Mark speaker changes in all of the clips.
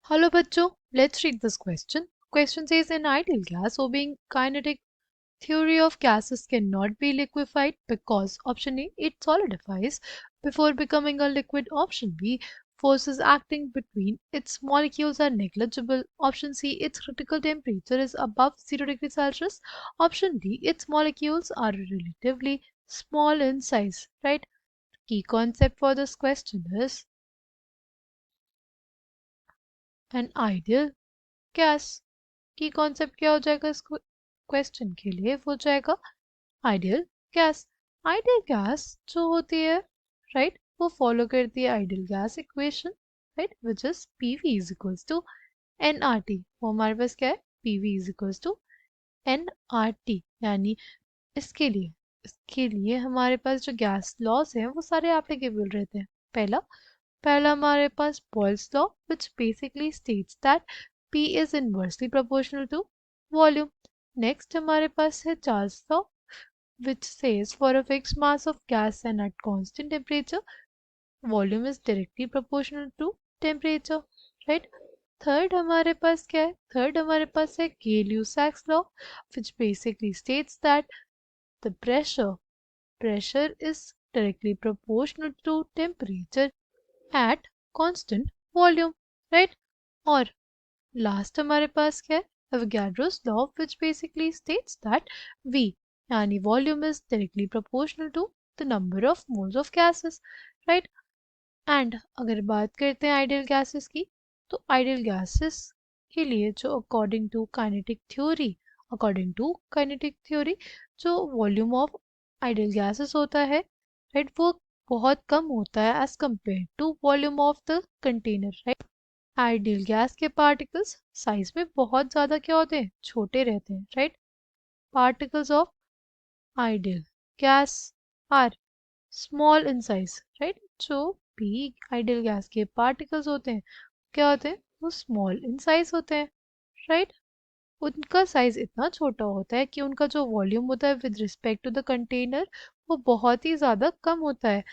Speaker 1: Hello bachcho, let's read this question. Question says an ideal gas obeying kinetic theory of gases cannot be liquefied because option A it solidifies before becoming a liquid. Option B forces acting between its molecules are negligible. Option C its critical temperature is above 0 degrees Celsius. Option D its molecules are relatively small in size. Right? Key concept for this question is an ideal gas. की concept क्या हो जाएगा इस question के लिए वो जाएगा ideal gas. Ideal gas जो होती है राइट वो फॉलो करती है ideal gas equation right which is PV is equals to N R T. वो हमारे पास क्या है PV is equals to N R T यानी इसके लिए हमारे पास जो गैस लॉस हैं वो सारे एप्लीकेबल रहते हैं। पहला पहला हमारे पास Boyle's law which basically states that P is inversely proportional to volume. Next हमारे पास है Charles law which says for a fixed mass of gas and at constant temperature volume is directly proportional to temperature. Right? Third हमारे पास क्या है third हमारे पास है Gay-Lussac's law which basically states that the pressure is directly proportional to temperature at constant volume. Right? और last हमारे पास क्या है Avogadro's law which basically states that V यानी volume is directly proportional to the number of moles of gases. right? And अगर बात करते हैं आइडियल गैसेस की तो आइडियल गैसेस के लिए जो अकॉर्डिंग टू काइनेटिक थ्योरी जो वॉल्यूम ऑफ आइडियल गैसेस होता है राइट वो बहुत कम होता है as compared to volume of the container. Right? Ideal gas के पार्टिकल्स साइज में बहुत ज़्यादा क्या होते हैं छोटे रहते हैं। राइट? Particles of ideal gas are small in size. Right? जो भी आइडियल गैस के पार्टिकल्स होते हैं क्या होते हैं वो स्मॉल इन साइज होते हैं। राइट? उनका साइज इतना छोटा होता है कि उनका जो वॉल्यूम होता है with respect to the container वो बहुत ही ज़्यादा कम होता है।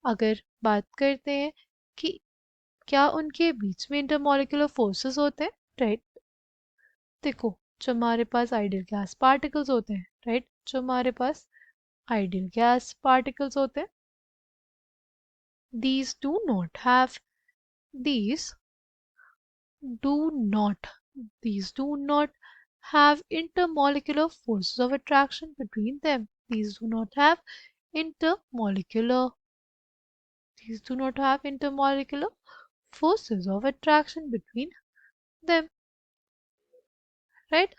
Speaker 1: अगर बात करते हैं कि क्या उनके बीच में इंटरमॉलिक्यूलर फोर्सेस होते हैं राइट? देखो जो हमारे पास आइडियल गैस पार्टिकल्स होते हैं राइट जो हमारे पास आइडियल गैस पार्टिकल्स होते हैं these do not have these do not these do not have intermolecular forces of attraction between them. These do not have intermolecular these do not have intermolecular forces of attraction between them. Right?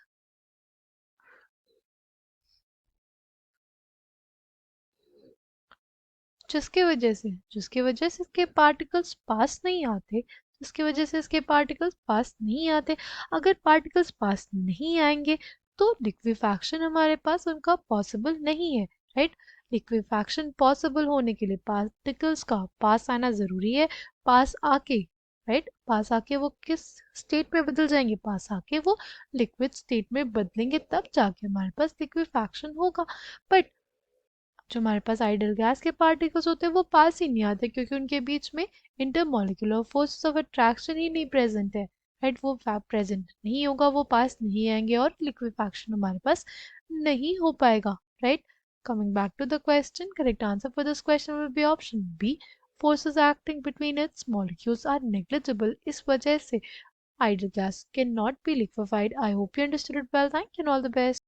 Speaker 1: जिसके वजह से इसके particles पास नहीं आते अगर particles पास नहीं आएंगे तो लिक्विफैक्शन हमारे पास उनका पॉसिबल नहीं है। राइट? लिक्विफैक्शन पॉसिबल होने के लिए पार्टिकल्स का पास आना ज़रूरी है। पास आके पास आके वो किस स्टेट में बदल जाएंगे पास आके वो लिक्विड स्टेट में बदलेंगे तब जाके हमारे पास लिक्विफैक्शन होगा। बट जो हमारे पास आइडियल गैस के पार्टिकल्स होते हैं वो पास ही नहीं आते क्योंकि उनके बीच में इंटरमॉलिक्यूलर फोर्स ऑफ अट्रैक्शन ही नहीं प्रेजेंट है। राइट? वो प्रेजेंट नहीं होगा वो पास नहीं आएंगे और लिक्विफैक्शन हमारे पास नहीं हो पाएगा। Right? Coming back to the question correct answer for this question will be option B forces acting between its molecules are negligible। इस वजह से ideal gas cannot be liquefied। I hope you understood it well. Thank you and all the best.